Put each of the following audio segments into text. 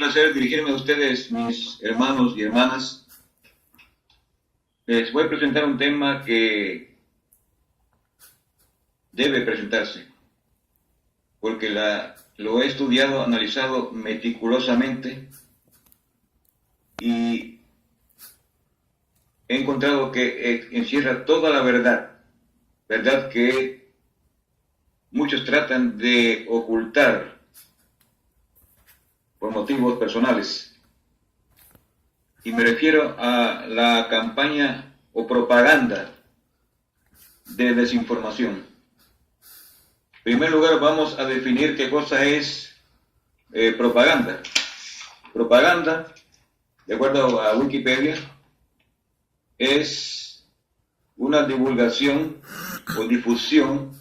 placer dirigirme a ustedes, mis hermanos y hermanas. Les voy a presentar un tema que debe presentarse, porque lo he estudiado, analizado meticulosamente y he encontrado que encierra toda la verdad que muchos tratan de ocultar por motivos personales. Y me refiero a la campaña o propaganda de desinformación. En primer lugar, vamos a definir qué cosa es propaganda. Propaganda, de acuerdo a Wikipedia, es una divulgación o difusión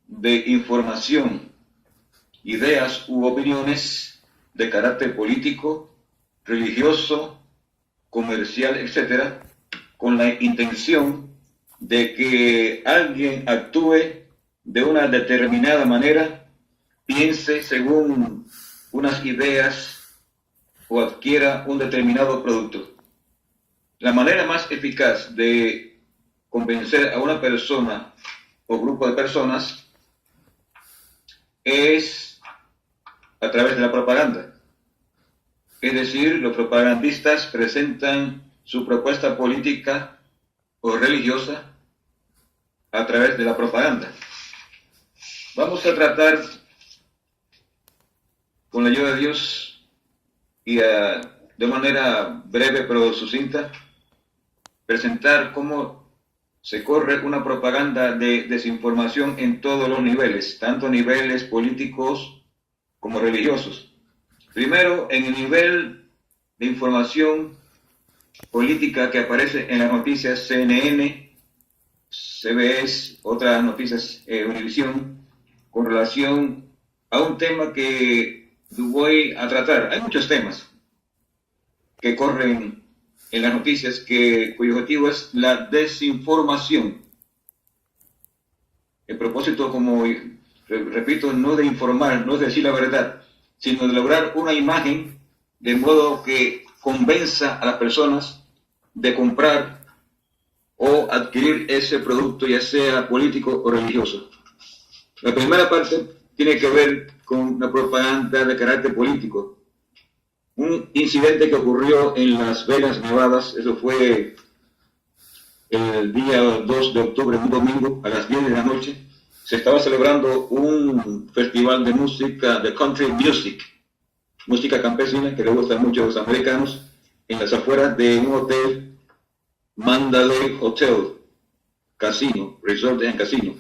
de información, ideas u opiniones de carácter político, religioso, comercial, etc., con la intención de que alguien actúe de una determinada manera, piense según unas ideas o adquiera un determinado producto. La manera más eficaz de convencer a una persona o grupo de personas es a través de la propaganda. Es decir, los propagandistas presentan su propuesta política o religiosa a través de la propaganda. Vamos a tratar, con la ayuda de Dios y de manera breve pero sucinta, presentar cómo se corre una propaganda de desinformación en todos los niveles, tanto a niveles políticos como religiosos. Primero, en el nivel de información política que aparece en las noticias CNN, CBS, otras noticias Univisión, con relación a un tema que voy a tratar. Hay muchos temas que corren en las noticias cuyo objetivo es la desinformación. El propósito, como repito, no de informar, no es decir la verdad, sino de lograr una imagen de modo que convenza a las personas de comprar o adquirir ese producto, ya sea político o religioso. La primera parte tiene que ver con la propaganda de carácter político. Un incidente que ocurrió en Las Vegas, Nevada, eso fue el día 2 de octubre, un domingo, a las 10 de la noche, se estaba celebrando un festival de música, de country music, música campesina, que le gusta mucho a los americanos, en las afueras de un hotel, Mandalay Hotel, casino, resort and casino.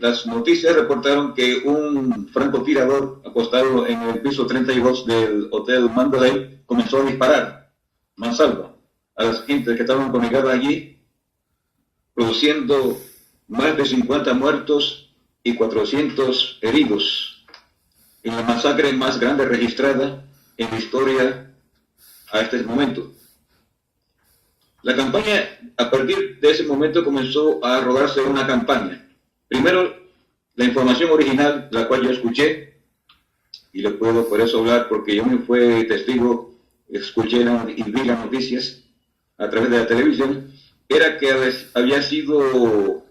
Las noticias reportaron que un francotirador acostado en el piso 32 del Hotel Mandalay comenzó a disparar mansalva a las gentes que estaban congregadas allí, produciendo más de 50 muertos y 400 heridos, en la masacre más grande registrada en la historia a este momento. La campaña, a partir de ese momento, comenzó a rodarse una campaña. Primero, la información original, la cual yo escuché, y le puedo por eso hablar, porque yo me fui testigo, escuché y vi las noticias a través de la televisión, era que había sido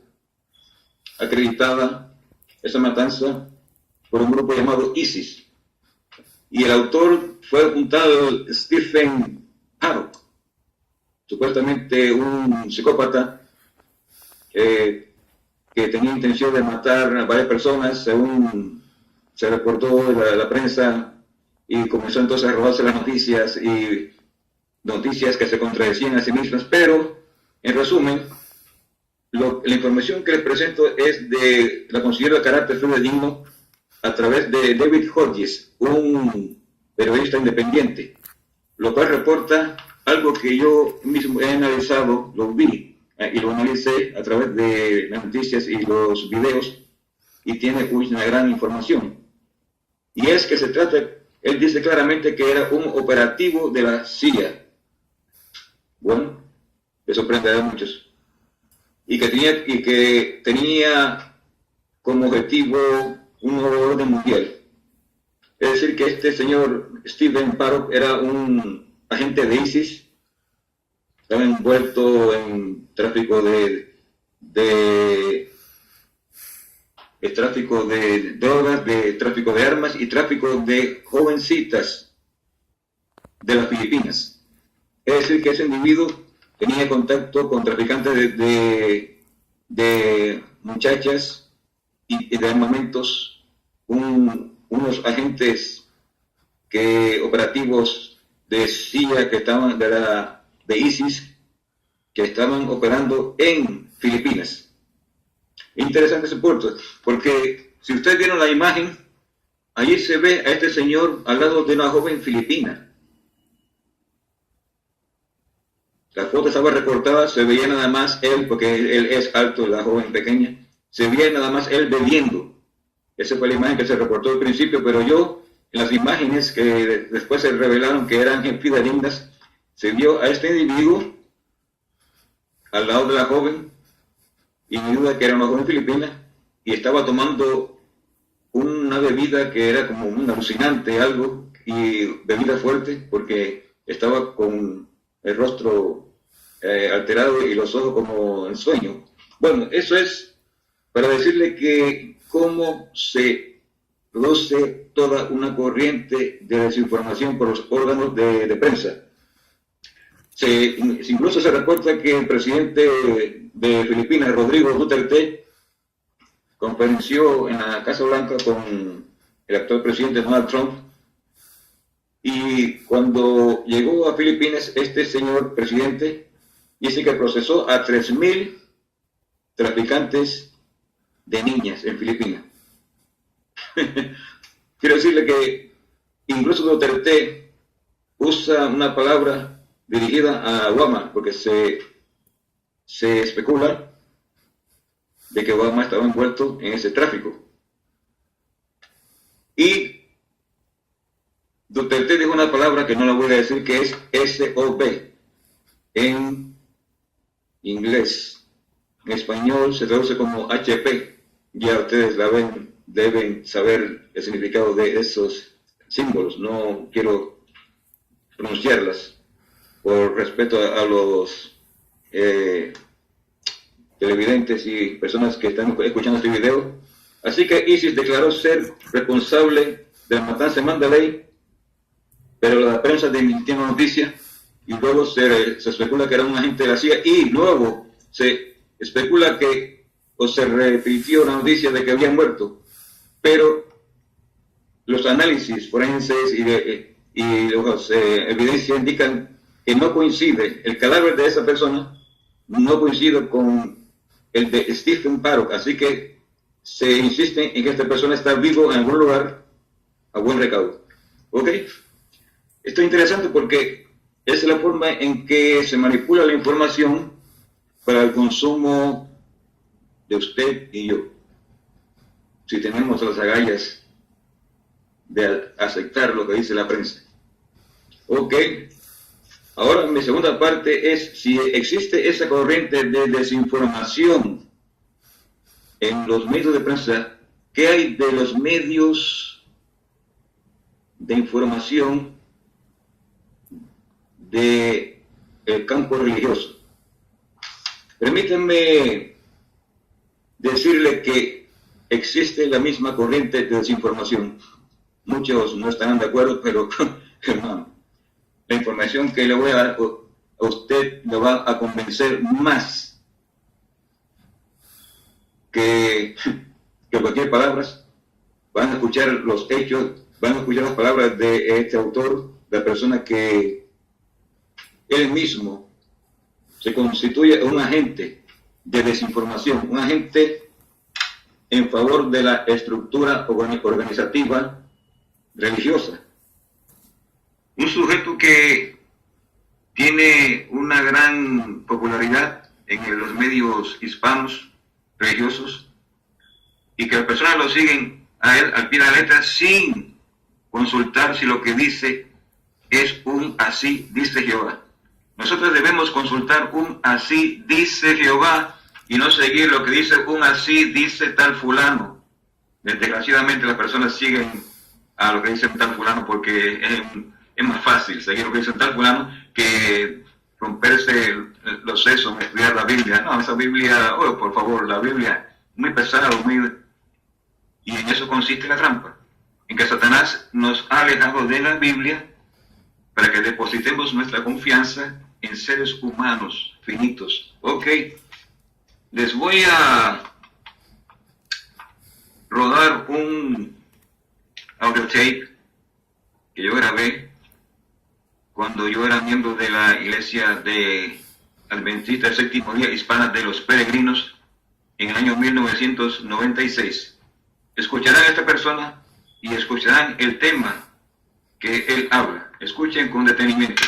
acreditada esa matanza por un grupo llamado ISIS. Y el autor fue apuntado Stephen Paddock, supuestamente un psicópata que tenía intención de matar a varias personas, según se reportó en la prensa, y comenzó entonces a robarse las noticias y noticias que se contradecían a sí mismas. Pero, en resumen, la información que les presento la considero de carácter fidedigno a través de David Hodges, un periodista independiente, lo cual reporta algo que yo mismo he analizado, lo vi y lo analicé a través de las noticias y los videos, y tiene una gran información. Y es que se trata, él dice claramente que era un operativo de la CIA. Bueno, le sorprenderá a muchos. Y que tenía como objetivo un orden mundial. Es decir, que este señor Stephen Paddock era un agente de ISIS, estaba envuelto en tráfico de tráfico de drogas, de tráfico de armas y tráfico de jovencitas de las Filipinas. Es decir, que ese individuo tenía contacto con traficantes de muchachas y de armamentos, unos agentes operativos de CIA que estaban de ISIS que estaban operando en Filipinas. Interesante ese puerto, porque si ustedes vieron la imagen, allí se ve a este señor al lado de una joven filipina. La foto estaba recortada, se veía nada más él, porque él es alto, la joven pequeña, se veía nada más él bebiendo. Esa fue la imagen que se reportó al principio, pero yo, en las imágenes que después se revelaron que eran fidedignas, se vio a este individuo al lado de la joven, y mi duda que era una joven filipina, y estaba tomando una bebida que era como un alucinante, algo, y bebida fuerte, porque estaba con el rostro alterado y los ojos como en sueño. Bueno, eso es para decirle que cómo se produce toda una corriente de desinformación por los órganos de prensa. Incluso se reporta que el presidente de Filipinas, Rodrigo Duterte, conferenció en la Casa Blanca con el actual presidente Donald Trump, y cuando llegó a Filipinas, este señor presidente dice que procesó a 3,000 traficantes de niñas en Filipinas. Quiero decirle que incluso Duterte usa una palabra dirigida a Obama, porque se especula de que Obama estaba envuelto en ese tráfico. Y Duterte dijo una palabra que no la voy a decir, que es SOB en inglés. En español se traduce como HP. Ya ustedes deben saber el significado de esos símbolos. No quiero pronunciarlas por respeto a los televidentes y personas que están escuchando este video. Así que ISIS declaró ser responsable de la matanza en Mandalay, pero la prensa desmintió la noticia, y luego se especula que era un agente de la CIA, y luego se especula se repitió la noticia de que había muerto, pero los análisis forenses y las evidencias indican que no coincide, el cadáver de esa persona no coincide con el de Stephen Paddock, así que se insiste en que esta persona está vivo en algún lugar a buen recaudo. ¿Ok? Esto es interesante porque es la forma en que se manipula la información para el consumo de usted y yo. Si tenemos las agallas de aceptar lo que dice la prensa. Ok. Ahora mi segunda parte es si existe esa corriente de desinformación en los medios de prensa, ¿qué hay de los medios de información del campo religioso? Permítanme decirle que existe la misma corriente de desinformación. Muchos no estarán de acuerdo, pero hermano, la información que le voy a dar a usted le va a convencer más que cualquier palabra. Van a escuchar los hechos, van a escuchar las palabras de este autor, la persona que él mismo se constituye un agente de desinformación, un agente en favor de la estructura organizativa religiosa. Un sujeto que tiene una gran popularidad en los medios hispanos religiosos, y que las personas lo siguen a él al pie de la letra sin consultar si lo que dice es un así dice Jehová. Nosotros debemos consultar un así dice Jehová y no seguir lo que dice un así dice tal fulano. Desgraciadamente las personas siguen a lo que dice tal fulano porque es más fácil seguir lo que dice tal fulano que romperse los sesos, estudiar la Biblia. No, esa Biblia, oh, por favor, la Biblia, muy pesada, muy... Y en eso consiste la trampa, en que Satanás nos ha alejado de la Biblia para que depositemos nuestra confianza en seres humanos finitos. Ok, les voy a rodar un audio tape que yo grabé cuando yo era miembro de la iglesia de Adventista del Séptimo Día Hispana de los Peregrinos en el año 1996. Escucharán a esta persona y escucharán el tema que él habla. Escuchen con detenimiento.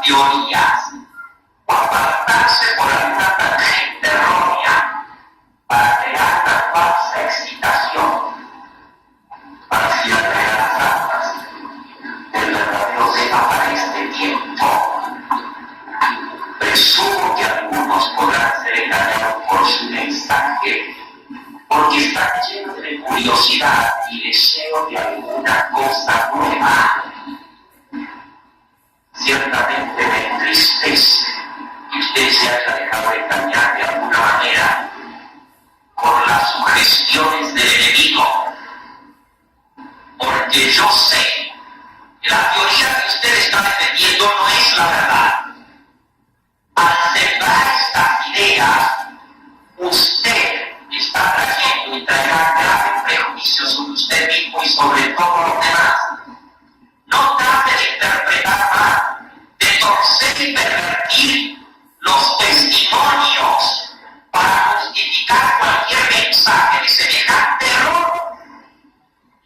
Teorías o apartarse por alguna tangente errónea para crear una falsa excitación, para así atraer las almas del verdadero tema para este tiempo. Presumo que algunos podrán ser engañados por su mensaje, porque están llenos de curiosidad y deseo de alguna cosa nueva. Ciertamente me entristece que usted se haya dejado engañar de alguna manera por las sugestiones del enemigo, porque yo sé que la teoría que usted está defendiendo no es la verdad. Al sembrar estas ideas, usted está trayendo y traerá graves prejuicios sobre usted mismo y sobre todos los demás. No trate de interpretar mal, de torcer y pervertir los testimonios para justificar cualquier mensaje de semejante error.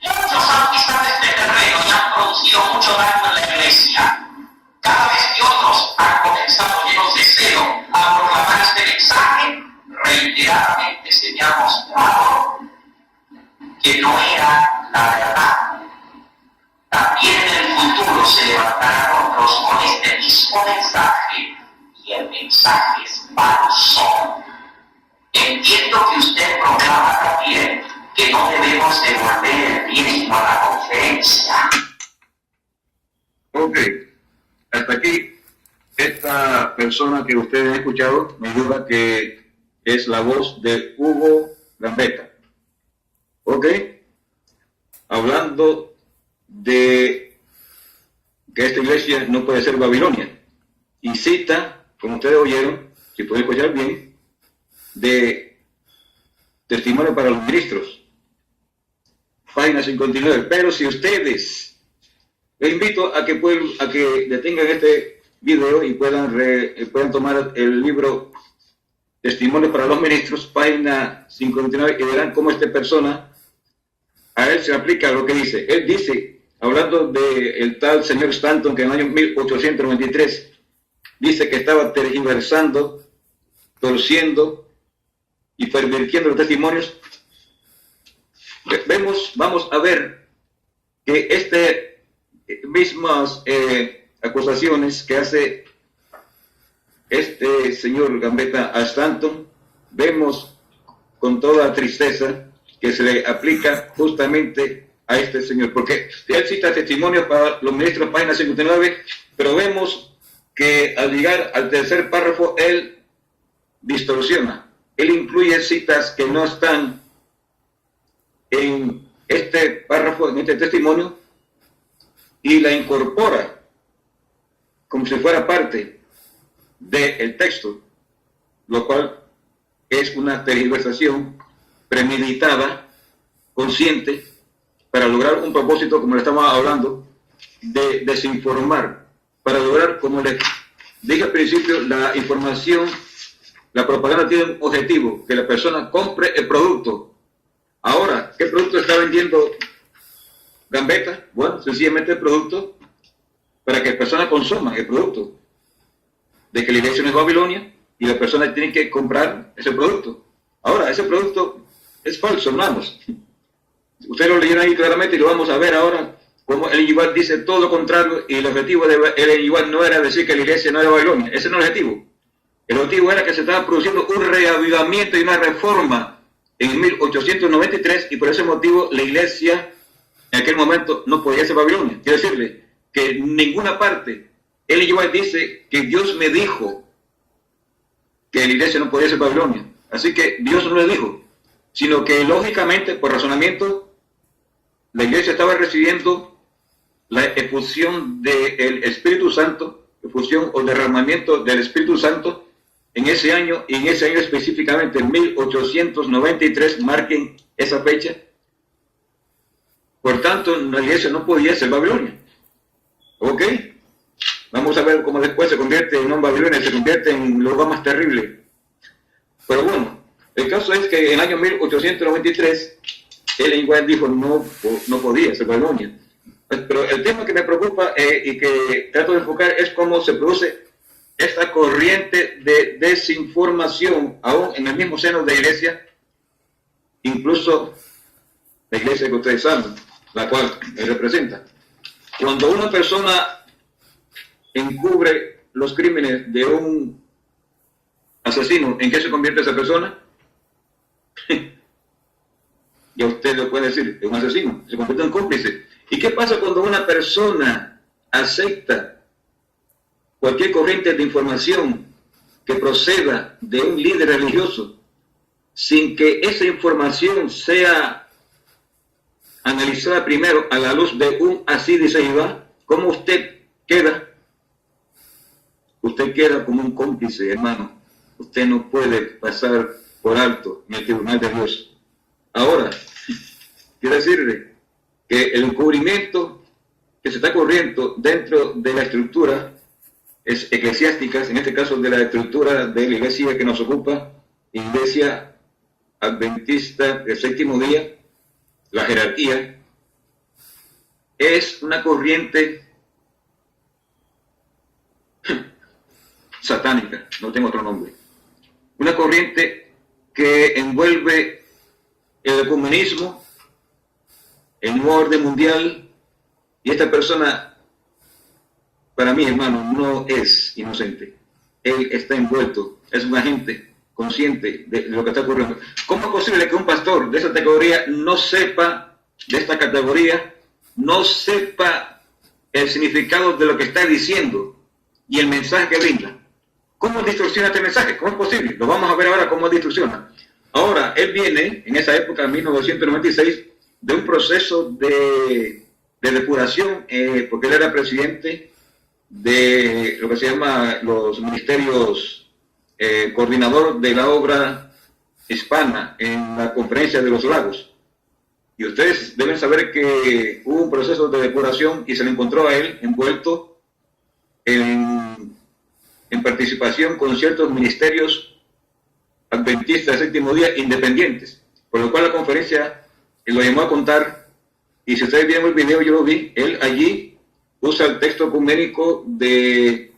Muchos han pisado este terreno y han producido mucho daño en la iglesia. Cada vez que otros han comenzado llenos de celo a proclamar este mensaje, reiteradamente se me ha mostrado que no era la verdad. También en el futuro se levantarán otros con este mismo mensaje, y el mensaje es falso. Entiendo que usted proclama también que no debemos devolver el diezmo a la conferencia. Ok, hasta aquí, esta persona que ustedes han escuchado me ayuda que es la voz de Hugo Gambetta. Ok, hablando de que esta iglesia no puede ser Babilonia, y cita, como ustedes oyeron, si pueden escuchar bien, de Testimonio para los Ministros, página 59. Pero si ustedes, les invito a que detengan este video y puedan tomar el libro Testimonio para los Ministros, página 59, y verán cómo esta persona, a él se aplica lo que dice. Él dice, hablando del tal señor Stanton, que en el año 1893 dice que estaba tergiversando, torciendo y pervirtiendo los testimonios. Vamos a ver que mismas acusaciones que hace este señor Gambetta a Stanton, vemos con toda tristeza que se le aplica justamente a este señor, porque él cita testimonios para los ministros, página 59, pero vemos que al llegar al tercer párrafo, él distorsiona. Él incluye citas que no están en este párrafo, en este testimonio, y la incorpora como si fuera parte del texto, lo cual es una tergiversación premeditada, consciente, para lograr un propósito, como le estamos hablando, de desinformar, para lograr, como les dije al principio, la información, la propaganda tiene un objetivo, que la persona compre el producto. Ahora, ¿qué producto está vendiendo Gambetta? Bueno, sencillamente el producto para que la persona consuma el producto, de que la iglesia no es Babilonia y la persona tiene que comprar ese producto. Ahora, ese producto es falso, hermanos. Ustedes lo leyeron ahí claramente y lo vamos a ver ahora, como Ellen G. White dice todo lo contrario, y el objetivo de Ellen G. White no era decir que la iglesia no era Babilonia. Ese no es el objetivo. El objetivo era que se estaba produciendo un reavivamiento y una reforma en 1893, y por ese motivo la iglesia en aquel momento no podía ser Babilonia. Quiero decirle que en ninguna parte Ellen G. White dice que Dios me dijo que la iglesia no podía ser Babilonia. Así que Dios no le dijo, sino que lógicamente, por razonamiento, la iglesia estaba recibiendo la efusión del Espíritu Santo, efusión o derramamiento del Espíritu Santo en ese año, y en ese año específicamente, en 1893, marquen esa fecha. Por tanto, la iglesia no podía ser Babilonia. ¿Ok? Vamos a ver cómo después se convierte en un Babilonia, se convierte en el lugar más terrible. Pero bueno, el caso es que en el año 1893, Ellen White dijo no podía ser Babilonia. Pero el tema que me preocupa y que trato de enfocar es cómo se produce esta corriente de desinformación, aún en el mismo seno de la iglesia, incluso la iglesia que ustedes saben, la cual me representa. Cuando una persona encubre los crímenes de un asesino, ¿en qué se convierte esa persona? Ya usted lo puede decir, es un asesino, se convierte en cómplice. ¿Y qué pasa cuando una persona acepta cualquier corriente de información que proceda de un líder religioso sin que esa información sea analizada primero a la luz de un así dice Jehová? ¿Cómo usted queda? Usted queda como un cómplice, hermano. Usted no puede pasar por alto en el tribunal de Dios. Ahora, quiero decirle que el encubrimiento que se está corriendo dentro de la estructura eclesiástica, en este caso de la estructura de la iglesia que nos ocupa, iglesia adventista del séptimo día, la jerarquía, es una corriente satánica, no tengo otro nombre, una corriente que envuelve el ecumenismo, el nuevo orden mundial, y esta persona, para mí, hermano, no es inocente. Él está envuelto, es un agente consciente de lo que está ocurriendo. ¿Cómo es posible que un pastor de esa categoría no sepa de esta categoría, no sepa el significado de lo que está diciendo y el mensaje que brinda? ¿Cómo distorsiona este mensaje? ¿Cómo es posible? Lo vamos a ver ahora cómo distorsiona. Ahora, él viene, en esa época, en 1996, de un proceso de depuración, porque él era presidente de lo que se llama los ministerios, coordinador de la obra hispana en la conferencia de los lagos. Y ustedes deben saber que hubo un proceso de depuración y se le encontró a él envuelto en participación con ciertos ministerios adventistas del séptimo día independientes, por lo cual la conferencia lo llamó a contar. Y si ustedes vieron el video, yo lo vi, él allí usa el texto ecuménico de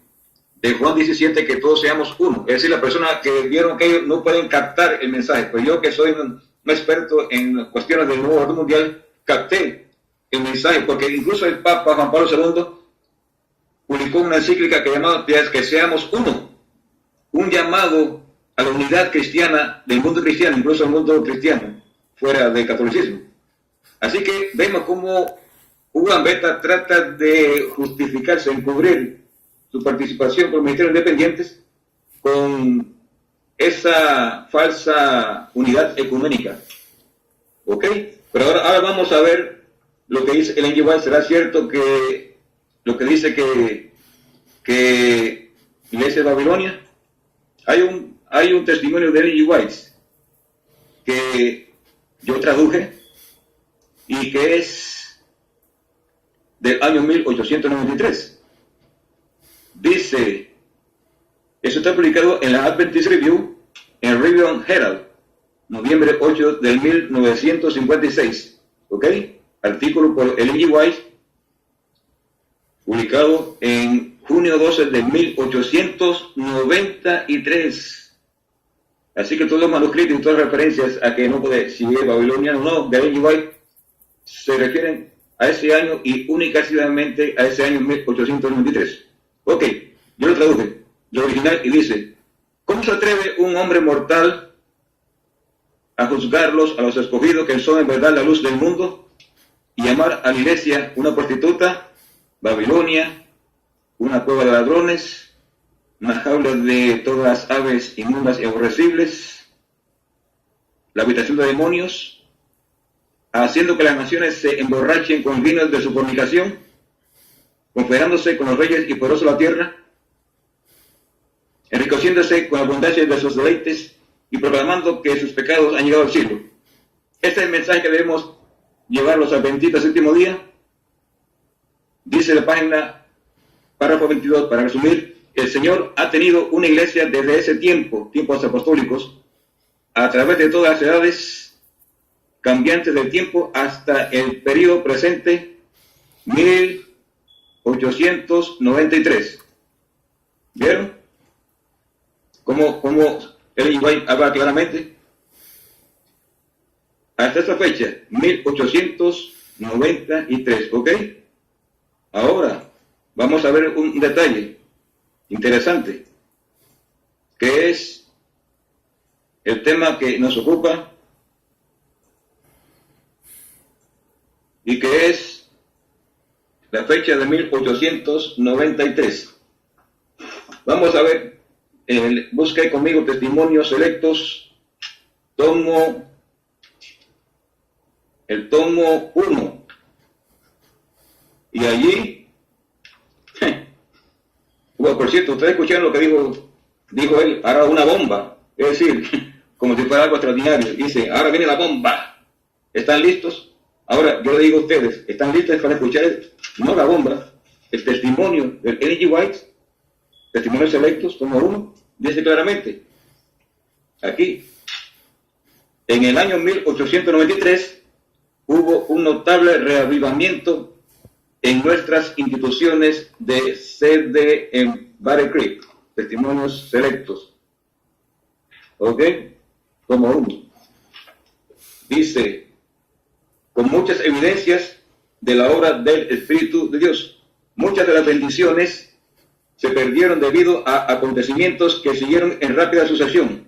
Juan 17, que todos seamos uno. Es decir, la persona que vieron que ellos no pueden captar el mensaje, pero yo que soy un experto en cuestiones del nuevo orden mundial, capté el mensaje, porque incluso el Papa Juan Pablo II publicó una encíclica que llamaba que seamos uno, un llamado a la unidad cristiana del mundo cristiano, incluso el mundo cristiano, fuera del catolicismo. Así que vemos cómo Hugo Gambetta trata de justificarse, encubrir su participación por ministerios independientes con esa falsa unidad ecuménica. ¿Ok? Pero ahora vamos a ver lo que dice Ellen G. White. ¿Será cierto que lo que dice que Iglesia de Babilonia? Hay un testimonio de Ellen G. White que yo traduje y que es del año 1893. Dice, eso está publicado en la Adventist Review, en Review Herald, noviembre 8 del 1956, ¿ok? Artículo por Ellen G. White, publicado en junio 12 de 1893. Así que todos los manuscritos y todas las referencias a que no puede, si es babiloniano o no, de Ellen G. White, se refieren a ese año y únicamente a ese año 1893. Ok, yo lo traduje, lo original, y dice, ¿cómo se atreve un hombre mortal a juzgarlos, a los escogidos, que son en verdad la luz del mundo, y llamar a la iglesia una prostituta, Babilonia, una cueva de ladrones, una jaula de todas las aves inmundas y aborrecibles, la habitación de demonios, haciendo que las naciones se emborrachen con el vino de su fornicación, confederándose con los reyes y poderosos de la tierra, enriqueciéndose con la abundancia de sus deleites y proclamando que sus pecados han llegado al cielo? Este es el mensaje que debemos llevar los adventistas del séptimo día. Dice la página, párrafo 22, para resumir, el Señor ha tenido una iglesia desde ese tiempos apostólicos, a través de todas las edades cambiantes del tiempo hasta el periodo presente, 1893. ¿Vieron? como Ellen G. White habla claramente, hasta esta fecha, 1893, ¿ok? Ahora, vamos a ver un detalle interesante, que es el tema que nos ocupa y que es la fecha de 1893. Vamos a ver, busque conmigo Testimonios Selectos, el tomo 1. Y allí, bueno, por cierto, ustedes escucharon lo que dijo él, ahora una bomba, es decir, como si fuera algo extraordinario. Dice, ahora viene la bomba. ¿Están listos? Ahora, yo le digo a ustedes, ¿están listos para escuchar, no la bomba, el testimonio del Ellen G. White? Testimonios Selectos, tomo 1, dice claramente, aquí, en el año 1893, hubo un notable reavivamiento en nuestras instituciones de sede en Battle Creek. Testimonios Selectos. ¿Ok? Como 1. Dice, con muchas evidencias de la obra del Espíritu de Dios. Muchas de las bendiciones se perdieron debido a acontecimientos que siguieron en rápida sucesión.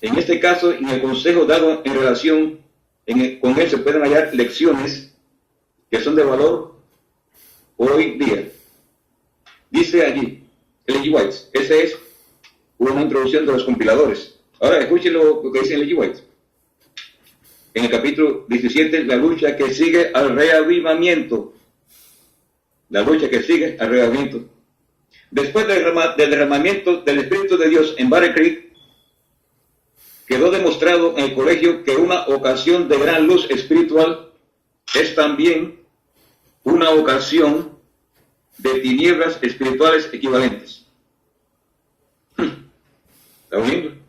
En este caso, en el consejo dado en relación con él se pueden hallar lecciones que son de valor hoy día. Dice allí, Ellen G. White, esa es una introducción de los compiladores. Ahora escuchen lo que dice Ellen G. White. En el capítulo 17, la lucha que sigue al reavivamiento. La lucha que sigue al reavivamiento. Después del derramamiento del Espíritu de Dios en Battle Creek, quedó demostrado en el colegio que una ocasión de gran luz espiritual es también una ocasión de tinieblas espirituales equivalentes. ¿Está oyendo?